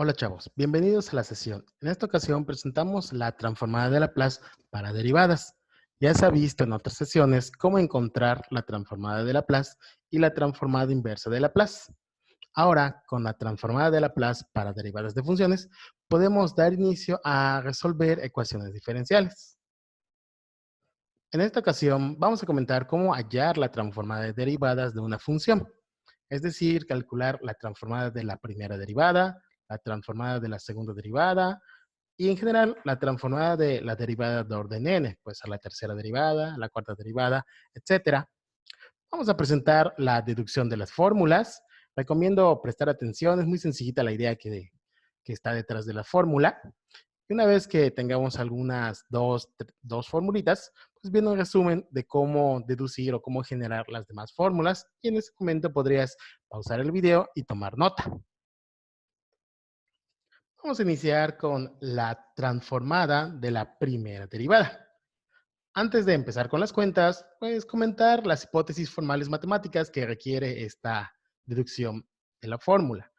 Hola chavos, bienvenidos a la sesión. En esta ocasión presentamos la transformada de Laplace para derivadas. Ya se ha visto en otras sesiones cómo encontrar la transformada de Laplace y la transformada inversa de Laplace. Ahora, con la transformada de Laplace para derivadas de funciones, podemos dar inicio a resolver ecuaciones diferenciales. En esta ocasión vamos a comentar cómo hallar la transformada de derivadas de una función, es decir, calcular la transformada de la primera derivada, la transformada de la segunda derivada y en general la transformada de la derivada de orden n, pues a la tercera derivada, a la cuarta derivada, etcétera. Vamos a presentar la deducción de las fórmulas. Recomiendo prestar atención, es muy sencillita la idea que está detrás de la fórmula. Y una vez que tengamos algunas dos formulitas, pues viene un resumen de cómo deducir o cómo generar las demás fórmulas. Y en ese momento podrías pausar el video y tomar nota. Vamos a iniciar con la transformada de la primera derivada. Antes de empezar con las cuentas, pues comentar las hipótesis formales matemáticas que requiere esta deducción de la fórmula.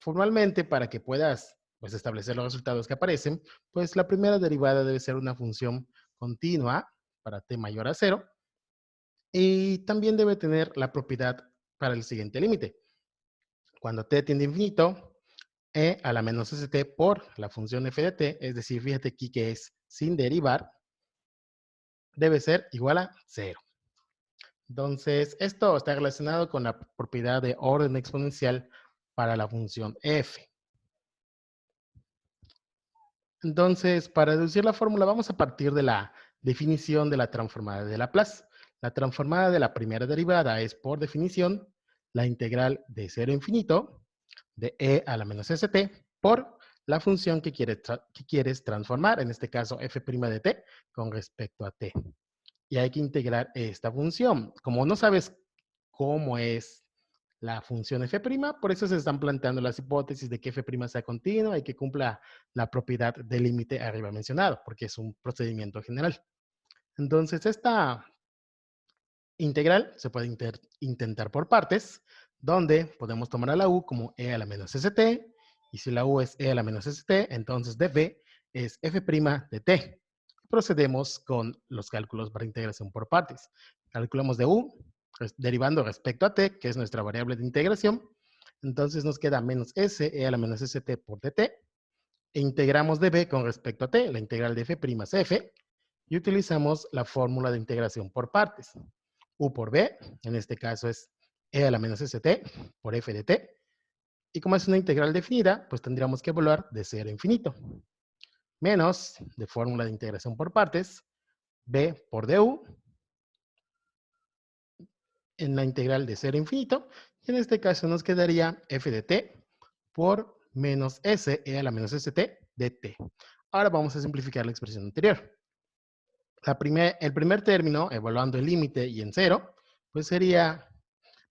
Formalmente, para que puedas pues, establecer los resultados que aparecen, pues la primera derivada debe ser una función continua para t mayor a 0 y también debe tener la propiedad para el siguiente límite. Cuando t tiende a infinito, e a la menos st por la función f de t, es decir, fíjate aquí que es sin derivar, debe ser igual a 0. Entonces, esto está relacionado con la propiedad de orden exponencial para la función f. Entonces, para deducir la fórmula, vamos a partir de la definición de la transformada de Laplace. La transformada de la primera derivada es, por definición, la integral de 0 a infinito de e a la menos st por la función que quieres transformar, en este caso f' de t, con respecto a t. Y hay que integrar esta función. Como no sabes cómo es la función f', por eso se están planteando las hipótesis de que f' sea continua y que cumpla la propiedad del límite arriba mencionado, porque es un procedimiento general. Entonces, esta integral se puede intentar por partes, donde podemos tomar a la u como e a la menos st, y si la u es e a la menos st, entonces dv es f' de t. Procedemos con los cálculos para integración por partes. Calculamos de u, derivando respecto a t, que es nuestra variable de integración. Entonces nos queda menos s e a la menos st por dt. E integramos de b con respecto a t, la integral de f' es f, y utilizamos la fórmula de integración por partes. U por b, en este caso es e a la menos st por f de t. Y como es una integral definida, pues tendríamos que evaluar de 0 a infinito. Menos, de fórmula de integración por partes, b por du, en la integral de 0 a infinito. Y en este caso nos quedaría f de t por menos s e a la menos st de t. Ahora vamos a simplificar la expresión anterior. El primer término, evaluando el límite y en 0, pues sería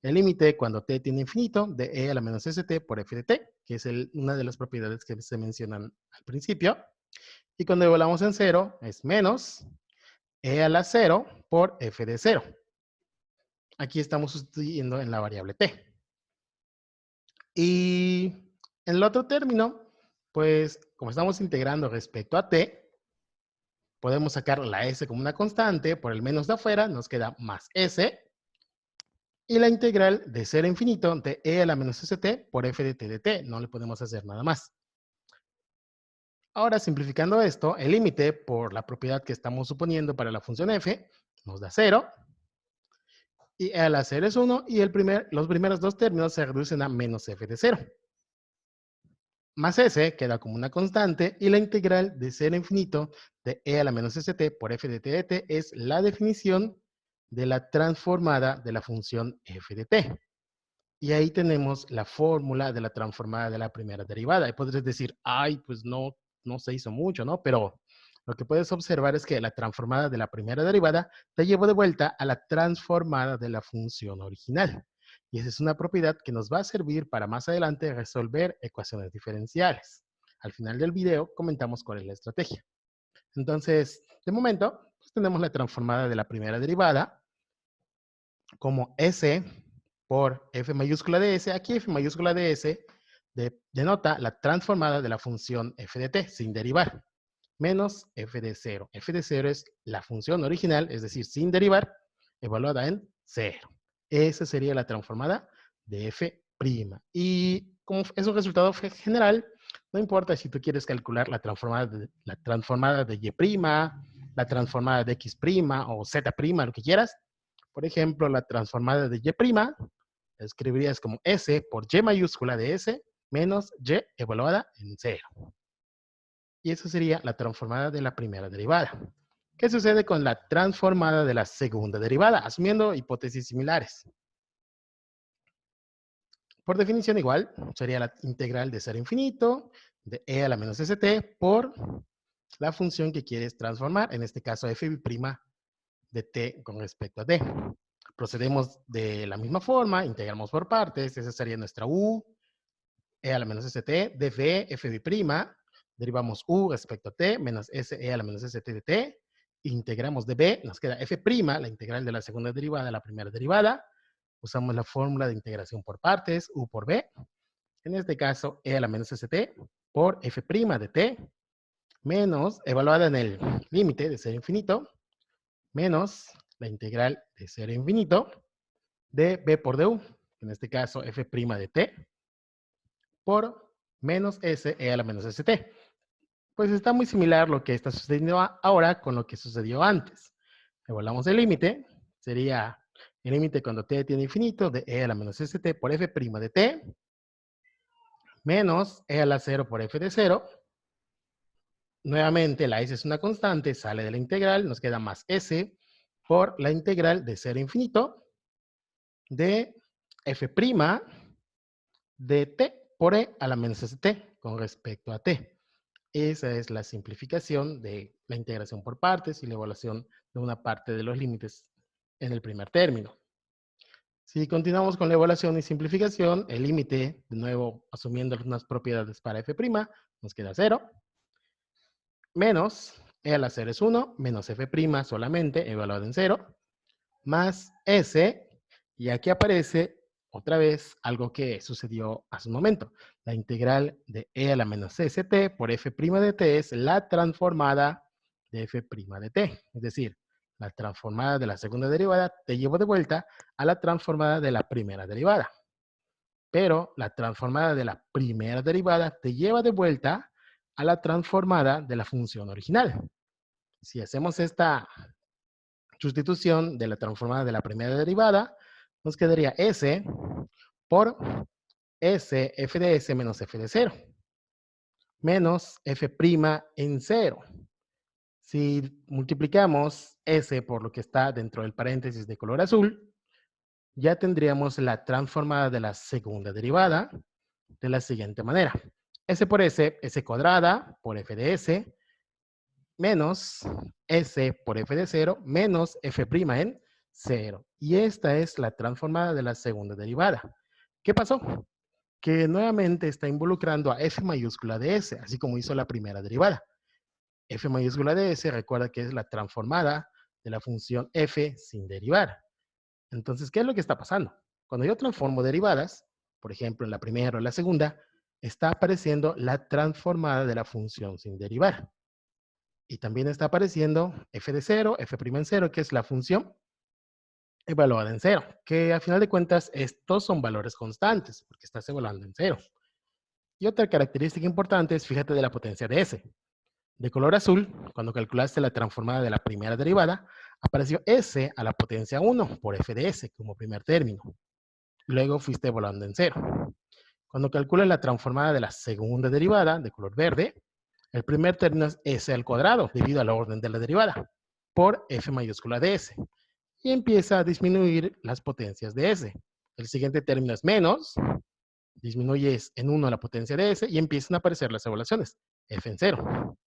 el límite cuando t tiende a infinito de e a la menos st por f de t, que es una de las propiedades que se mencionan al principio. Y cuando evaluamos en 0 es menos e a la 0 por f de 0. Aquí estamos sustituyendo en la variable t. Y en el otro término, pues como estamos integrando respecto a t, podemos sacar la s como una constante, por el menos de afuera nos queda más s, y la integral de 0 a infinito de e a la menos st por f de t de t, no le podemos hacer nada más. Ahora, simplificando esto, el límite por la propiedad que estamos suponiendo para la función f nos da 0, y e a la 0 es 1, y los primeros dos términos se reducen a menos f de 0. Más s queda como una constante, y la integral de 0 a infinito de e a la menos st por f de t de t es la definición de la transformada de la función f de t. Y ahí tenemos la fórmula de la transformada de la primera derivada. Y podrías decir, ay, pues no se hizo mucho, ¿no? Pero lo que puedes observar es que la transformada de la primera derivada te llevó de vuelta a la transformada de la función original. Y esa es una propiedad que nos va a servir para más adelante resolver ecuaciones diferenciales. Al final del video comentamos cuál es la estrategia. Entonces, de momento, pues tenemos la transformada de la primera derivada como S por F mayúscula de S. Aquí F mayúscula de S denota la transformada de la función f de t sin derivar, menos f de 0. F de 0 es la función original, es decir, sin derivar, evaluada en 0. Esa sería la transformada de f'. Y como es un resultado general, no importa si tú quieres calcular la transformada de y', la transformada de x' o z', lo que quieras. Por ejemplo, la transformada de y', la escribirías como s por y mayúscula de s menos y evaluada en 0. Y eso sería la transformada de la primera derivada. ¿Qué sucede con la transformada de la segunda derivada? Asumiendo hipótesis similares. Por definición igual, sería la integral de 0 a infinito de e a la menos st por la función que quieres transformar, en este caso f' de t con respecto a t. Procedemos de la misma forma, integramos por partes, esa sería nuestra u, e a la menos st de f', derivamos u respecto a t, menos s e a la menos st de t, integramos de b, nos queda f', la integral de la segunda derivada a la primera derivada, usamos la fórmula de integración por partes, u por b, en este caso e a la menos st por f' de t, menos, evaluada en el límite de 0 a infinito, menos la integral de 0 a infinito de b por du, en este caso f' de t, por menos s e a la menos st. Pues está muy similar lo que está sucediendo ahora con lo que sucedió antes. Evaluamos el límite, sería el límite cuando t tiene infinito de e a la menos st por f' de t, menos e a la 0 por f de 0. Nuevamente la s es una constante, sale de la integral, nos queda más s por la integral de 0 a infinito de f' de t por e a la menos st con respecto a t. Esa es la simplificación de la integración por partes y la evaluación de una parte de los límites en el primer término. Si continuamos con la evaluación y simplificación, el límite, de nuevo asumiendo unas propiedades para f', nos queda 0, menos e a la 0 es 1, menos f' solamente, evaluado en 0, más s, y aquí aparece otra vez algo que sucedió hace un momento. La integral de e a la menos st por f' de t es la transformada de f' de t. Es decir, la transformada de la segunda derivada te llevo de vuelta a la transformada de la primera derivada. Pero la transformada de la primera derivada te lleva de vuelta a la transformada de la función original. Si hacemos esta sustitución de la transformada de la primera derivada, nos quedaría s por s f de s menos f de 0, menos f' en 0. Si multiplicamos s por lo que está dentro del paréntesis de color azul, ya tendríamos la transformada de la segunda derivada de la siguiente manera. S por s cuadrada por f de s, menos s por f de 0, menos f' en 0. Y esta es la transformada de la segunda derivada. ¿Qué pasó? Que nuevamente está involucrando a f mayúscula de s, así como hizo la primera derivada. F mayúscula de s, recuerda que es la transformada de la función f sin derivar. Entonces, ¿qué es lo que está pasando? Cuando yo transformo derivadas, por ejemplo, en la primera o en la segunda, está apareciendo la transformada de la función sin derivar. Y también está apareciendo f de 0, f' en 0, que es la función evaluada en 0, que a final de cuentas estos son valores constantes, porque estás evaluando en 0. Y otra característica importante es, fíjate, de la potencia de s. De color azul, cuando calculaste la transformada de la primera derivada, apareció s a la potencia 1 por f de s como primer término. Luego fuiste evaluando en 0. Cuando calculas la transformada de la segunda derivada, de color verde, el primer término es s al cuadrado, debido al orden de la derivada, por f mayúscula de s. Y empieza a disminuir las potencias de s. El siguiente término es menos, disminuyes en 1 la potencia de s y empiezan a aparecer las evaluaciones, f en 0.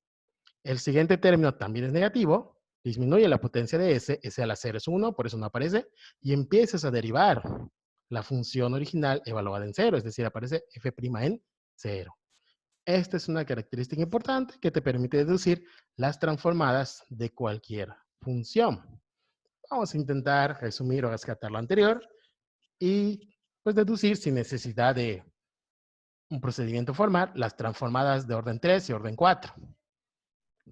El siguiente término también es negativo, disminuye la potencia de s, s a la 0 es 1, por eso no aparece, y empiezas a derivar la función original evaluada en 0, es decir, aparece f' en 0. Esta es una característica importante que te permite deducir las transformadas de cualquier función. Vamos a intentar resumir o rescatar lo anterior y pues deducir sin necesidad de un procedimiento formal, las transformadas de orden 3 y orden 4.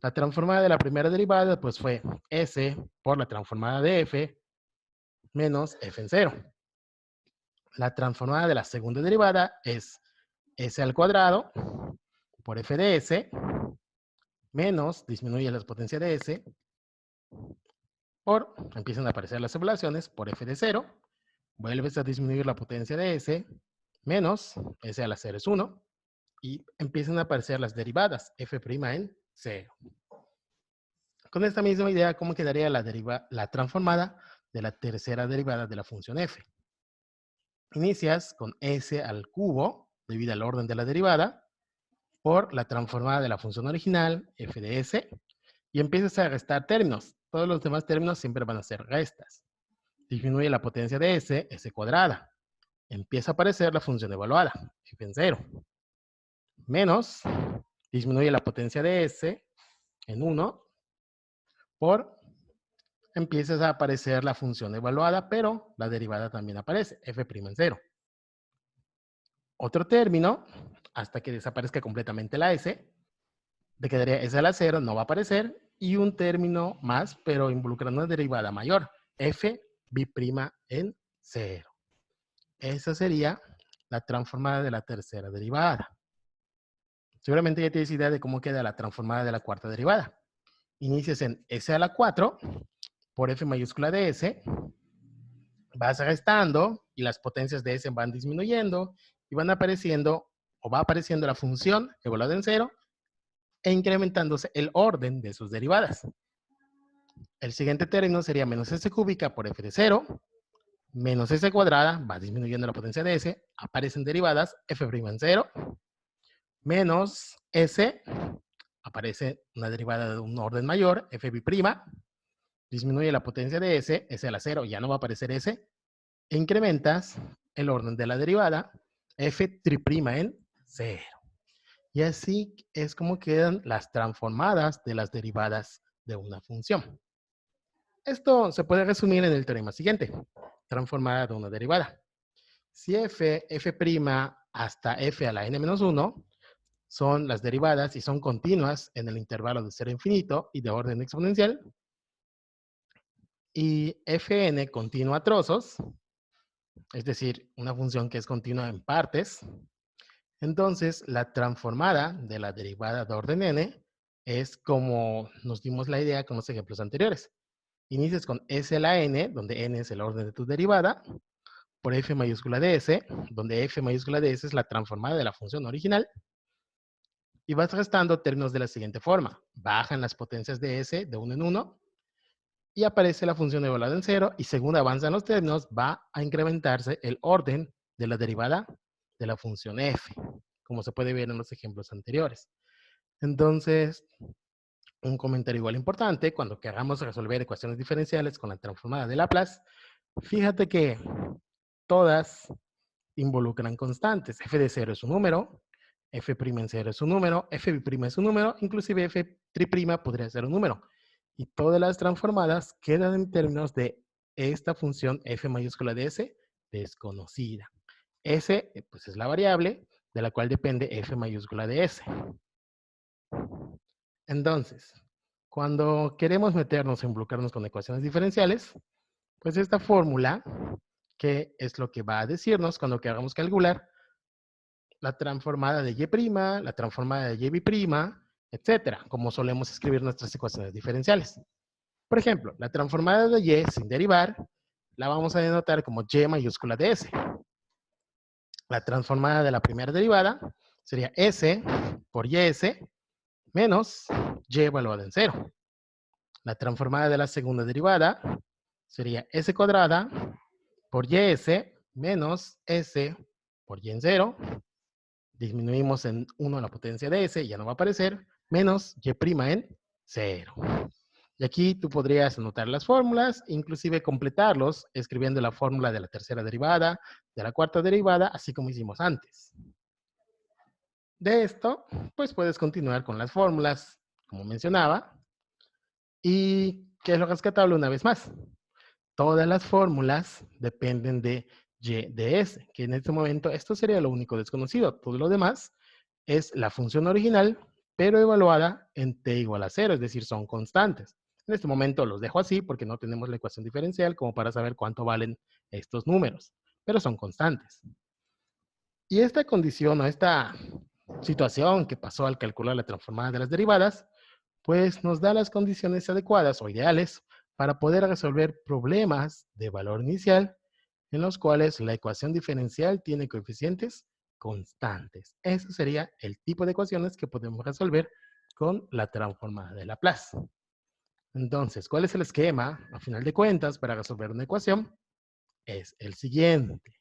La transformada de la primera derivada pues fue S por la transformada de F menos F en 0. La transformada de la segunda derivada es S al cuadrado por F de S menos, disminuye la potencia de S, por, empiezan a aparecer las evaluaciones, por F de 0, vuelves a disminuir la potencia de S, menos, S a la 0 es 1, y empiezan a aparecer las derivadas, F' en 0. Con esta misma idea, ¿cómo quedaría la transformada de la tercera derivada de la función f? Inicias con s al cubo, debido al orden de la derivada, por la transformada de la función original, f de s, y empiezas a restar términos. Todos los demás términos siempre van a ser restas. Disminuye la potencia de s, s cuadrada. Empieza a aparecer la función evaluada, f en 0. Menos, disminuye la potencia de s en 1, por, empiezas a aparecer la función evaluada, pero la derivada también aparece, f' en 0. Otro término, hasta que desaparezca completamente la s, te quedaría s a la 0, no va a aparecer, y un término más, pero involucrando una derivada mayor, f' en 0. Esa sería la transformada de la tercera derivada. Seguramente ya tienes idea de cómo queda la transformada de la cuarta derivada. Inicias en s a la 4 por f mayúscula de s, vas restando y las potencias de s van disminuyendo y van apareciendo o va apareciendo la función evaluada en 0 e incrementándose el orden de sus derivadas. El siguiente término sería menos s cúbica por f de 0, menos s cuadrada, va disminuyendo la potencia de s, aparecen derivadas f' en 0, menos s, aparece una derivada de un orden mayor, f', disminuye la potencia de s, s a la 0, ya no va a aparecer s, e incrementas el orden de la derivada, f' en 0. Y así es como quedan las transformadas de las derivadas de una función. Esto se puede resumir en el teorema siguiente, transformada de una derivada. Si f hasta f a la n-1 son las derivadas y son continuas en el intervalo de 0 a infinito y de orden exponencial, y fn continua a trozos, es decir, una función que es continua en partes, entonces la transformada de la derivada de orden n es como nos dimos la idea con los ejemplos anteriores. Inicias con s a la n, donde n es el orden de tu derivada, por f mayúscula de s, donde f mayúscula de s es la transformada de la función original, y vas restando términos de la siguiente forma. Bajan las potencias de s de 1 en 1, y aparece la función evaluada en 0, y según avanzan los términos, va a incrementarse el orden de la derivada de la función f, como se puede ver en los ejemplos anteriores. Entonces, un comentario igual importante, cuando queramos resolver ecuaciones diferenciales con la transformada de Laplace, fíjate que todas involucran constantes. F de 0 es un número, f' en 0 es un número, f' es un número, inclusive f' podría ser un número. Y todas las transformadas quedan en términos de esta función f mayúscula de s desconocida. S pues es la variable de la cual depende f mayúscula de s. Entonces, cuando queremos meternos o involucrarnos con ecuaciones diferenciales, pues esta fórmula, que es lo que va a decirnos cuando queramos calcular la transformada de y', la transformada de y', etcétera, como solemos escribir nuestras ecuaciones diferenciales. Por ejemplo, la transformada de y sin derivar, la vamos a denotar como y mayúscula de s. La transformada de la primera derivada sería s por ys menos y evaluada en 0. La transformada de la segunda derivada sería s cuadrada por ys menos s por y en 0. Disminuimos en 1 la potencia de s, ya no va a aparecer, menos y' en 0. Y aquí tú podrías anotar las fórmulas, inclusive completarlos escribiendo la fórmula de la tercera derivada, de la cuarta derivada, así como hicimos antes. De esto, pues puedes continuar con las fórmulas, como mencionaba. ¿Y qué es lo rescatable una vez más? Todas las fórmulas dependen de y de s, que en este momento esto sería lo único desconocido. Todo lo demás es la función original, pero evaluada en t igual a 0, es decir, son constantes. En este momento los dejo así porque no tenemos la ecuación diferencial como para saber cuánto valen estos números, pero son constantes. Y esta condición o esta situación que pasó al calcular la transformada de las derivadas, pues nos da las condiciones adecuadas o ideales para poder resolver problemas de valor inicial en los cuales la ecuación diferencial tiene coeficientes constantes. Ese sería el tipo de ecuaciones que podemos resolver con la transformada de Laplace. Entonces, ¿cuál es el esquema, a final de cuentas, para resolver una ecuación? Es el siguiente.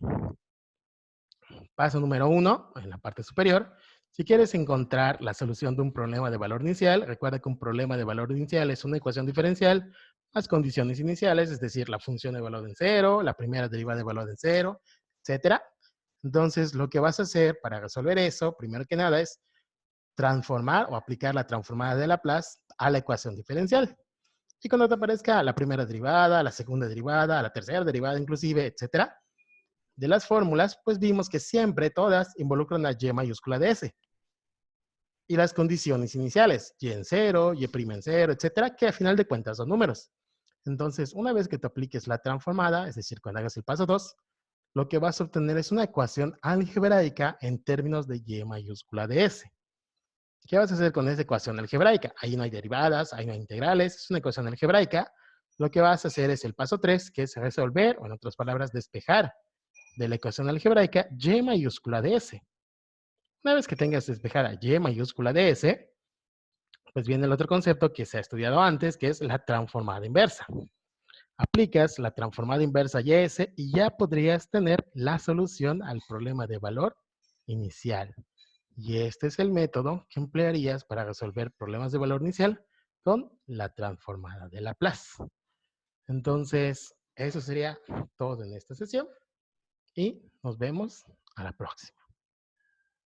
Paso número 1, en la parte superior. Si quieres encontrar la solución de un problema de valor inicial, recuerda que un problema de valor inicial es una ecuación diferencial más condiciones iniciales, es decir, la función de valor en cero, la primera derivada de valor en cero, etcétera. Entonces, lo que vas a hacer para resolver eso, primero que nada, es transformar o aplicar la transformada de Laplace a la ecuación diferencial. Y cuando te aparezca la primera derivada, la segunda derivada, la tercera derivada inclusive, etcétera, de las fórmulas, pues vimos que siempre todas involucran la y mayúscula de s. Y las condiciones iniciales, y en cero, y' en cero, etcétera, que a final de cuentas son números. Entonces, una vez que te apliques la transformada, es decir, cuando hagas el paso 2, lo que vas a obtener es una ecuación algebraica en términos de y mayúscula de s. ¿Qué vas a hacer con esa ecuación algebraica? Ahí no hay derivadas, ahí no hay integrales, es una ecuación algebraica. Lo que vas a hacer es el paso 3, que es resolver, o en otras palabras, despejar de la ecuación algebraica y mayúscula de s. Una vez que tengas despejada y mayúscula de s, pues viene el otro concepto que se ha estudiado antes, que es la transformada inversa. Aplicas la transformada inversa y s y ya podrías tener la solución al problema de valor inicial. Y este es el método que emplearías para resolver problemas de valor inicial con la transformada de Laplace. Entonces, eso sería todo en esta sesión y nos vemos a la próxima.